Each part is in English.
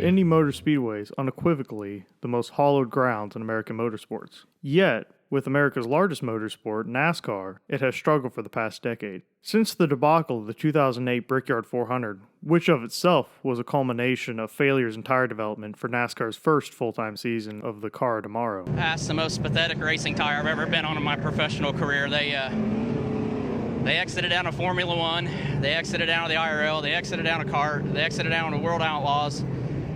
Indy Motor Speedway is unequivocally the most hallowed grounds in American motorsports. Yet, with America's largest motorsport, NASCAR, it has struggled for the past decade. Since the debacle of the 2008 Brickyard 400, which of itself was a culmination of failures in tire development for NASCAR's first full-time season of the car tomorrow. That's the most pathetic racing tire I've ever been on in my professional career. They exited out of Formula One, they exited out of the IRL, they exited out of kart, they exited out of World Outlaws,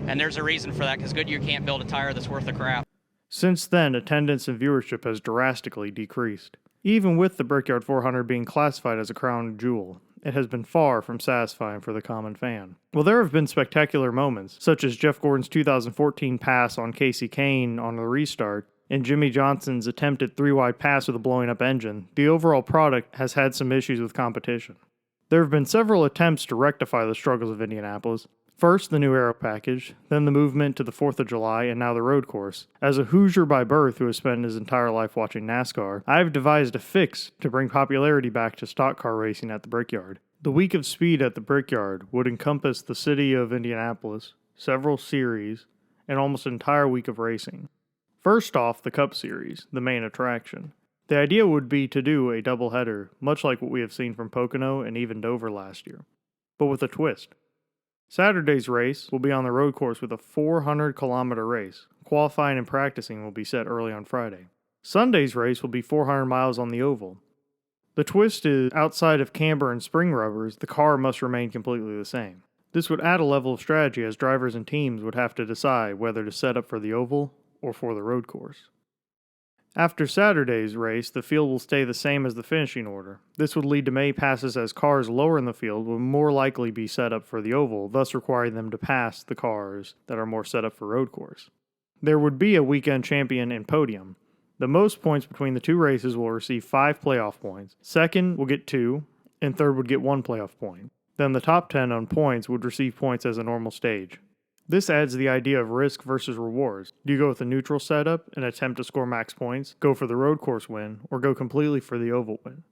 and there's a reason for that, because Goodyear can't build a tire that's worth the crap. Since then, attendance and viewership has drastically decreased. Even with the Brickyard 400 being classified as a crown jewel, it has been far from satisfying for the common fan. While there have been spectacular moments, such as Jeff Gordon's 2014 pass on Casey Kane on the restart, and Jimmy Johnson's attempted three-wide pass with a blowing-up engine, the overall product has had some issues with competition. There have been several attempts to rectify the struggles of Indianapolis. First, the new aero package, then the movement to the 4th of July, and now the road course. As a Hoosier by birth who has spent his entire life watching NASCAR, I have devised a fix to bring popularity back to stock car racing at the Brickyard. The week of speed at the Brickyard would encompass the city of Indianapolis, several series, and almost an entire week of racing. First off, the Cup Series, the main attraction. The idea would be to do a doubleheader, much like what we have seen from Pocono and even Dover last year, but with a twist. Saturday's race will be on the road course with a 400-kilometer race. Qualifying and practicing will be set early on Friday. Sunday's race will be 400 miles on the oval. The twist is, outside of camber and spring rubbers, the car must remain completely the same. This would add a level of strategy as drivers and teams would have to decide whether to set up for the oval or for the road course. After Saturday's race, the field will stay the same as the finishing order. This would lead to many passes as cars lower in the field would more likely be set up for the oval, thus requiring them to pass the cars that are more set up for road course. There would be a weekend champion and podium. The most points between the two races will receive 5 playoff points. Second will get 2, and third would get 1 playoff point. Then the top 10 on points would receive points as a normal stage. This adds the idea of risk versus rewards. Do you go with a neutral setup and attempt to score max points, go for the road course win, or go completely for the oval win?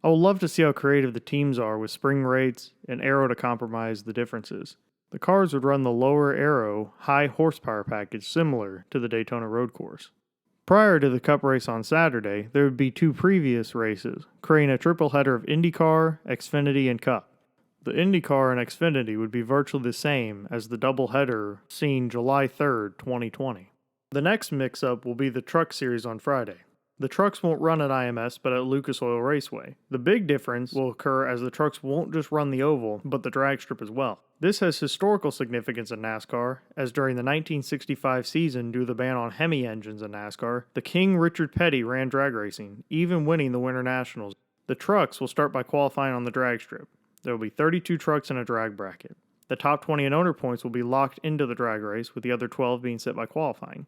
I would love to see how creative the teams are with spring rates and aero to compromise the differences. The cars would run the lower aero, high horsepower package similar to the Daytona road course. Prior to the Cup race on Saturday, there would be 2 previous races, creating a triple header of IndyCar, Xfinity, and Cup. The IndyCar and Xfinity would be virtually the same as the doubleheader seen July 3rd, 2020. The next mix-up will be the Truck Series on Friday. The trucks won't run at IMS but at Lucas Oil Raceway. The big difference will occur as the trucks won't just run the oval, but the drag strip as well. This has historical significance in NASCAR, as during the 1965 season due to the ban on Hemi engines in NASCAR, the King Richard Petty ran drag racing, even winning the Winter Nationals. The trucks will start by qualifying on the drag strip. There will be 32 trucks in a drag bracket. The top 20 and owner points will be locked into the drag race, with the other 12 being set by qualifying.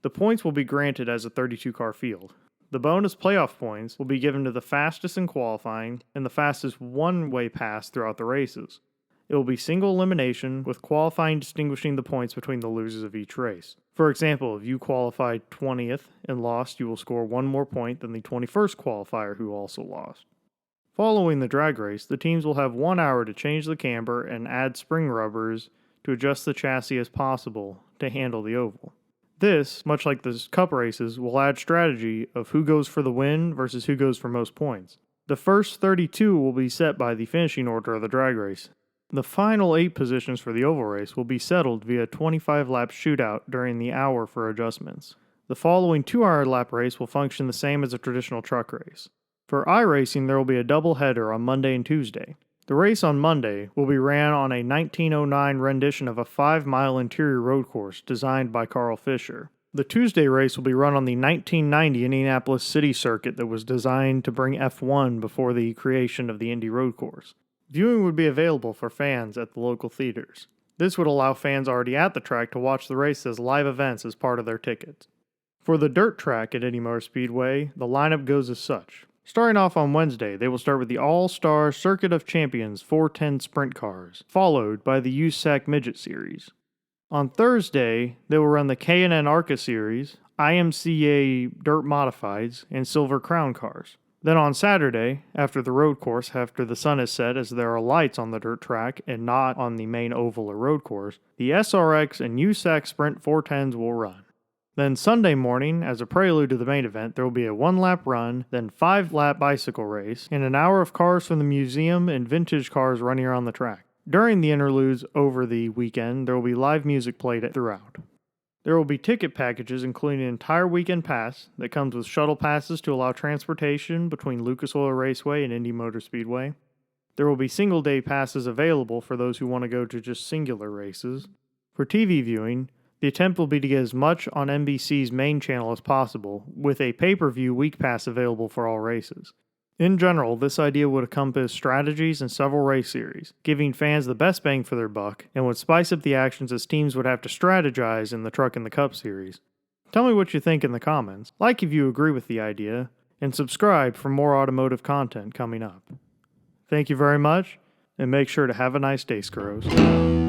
The points will be granted as a 32-car field. The bonus playoff points will be given to the fastest in qualifying and the fastest one-way pass throughout the races. It will be single elimination, with qualifying distinguishing the points between the losers of each race. For example, if you qualified 20th and lost, you will score 1 more point than the 21st qualifier who also lost. Following the drag race, the teams will have 1 hour to change the camber and add spring rubbers to adjust the chassis as possible to handle the oval. This, much like the Cup races, will add strategy of who goes for the win versus who goes for most points. The first 32 will be set by the finishing order of the drag race. The final 8 positions for the oval race will be settled via a 25-lap shootout during the hour for adjustments. The following 2-hour lap race will function the same as a traditional truck race. For iRacing, there will be a doubleheader on Monday and Tuesday. The race on Monday will be ran on a 1909 rendition of a 5-mile interior road course designed by Carl Fisher. The Tuesday race will be run on the 1990 Indianapolis City Circuit that was designed to bring F1 before the creation of the Indy road course. Viewing would be available for fans at the local theaters. This would allow fans already at the track to watch the race as live events as part of their tickets. For the dirt track at Indy Motor Speedway, the lineup goes as such. Starting off on Wednesday, they will start with the All-Star Circuit of Champions 410 sprint cars, followed by the USAC Midget Series. On Thursday, they will run the K&N ARCA Series, IMCA Dirt Modifieds, and Silver Crown cars. Then on Saturday, after the road course, after the sun is set as there are lights on the dirt track and not on the main oval or road course, the SRX and USAC Sprint 410s will run. Then Sunday morning, as a prelude to the main event, there will be a 1-lap run, then 5-lap bicycle race, and an hour of cars from the museum and vintage cars running around the track. During the interludes over the weekend, there will be live music played throughout. There will be ticket packages including an entire weekend pass that comes with shuttle passes to allow transportation between Lucas Oil Raceway and Indy Motor Speedway. There will be single-day passes available for those who want to go to just singular races. For TV viewing, the attempt will be to get as much on NBC's main channel as possible, with a pay-per-view week pass available for all races. In general, this idea would encompass strategies in several race series, giving fans the best bang for their buck, and would spice up the actions as teams would have to strategize in the Truck and the Cup series. Tell me what you think in the comments, like if you agree with the idea, and subscribe for more automotive content coming up. Thank you very much, and make sure to have a nice day, Skurros.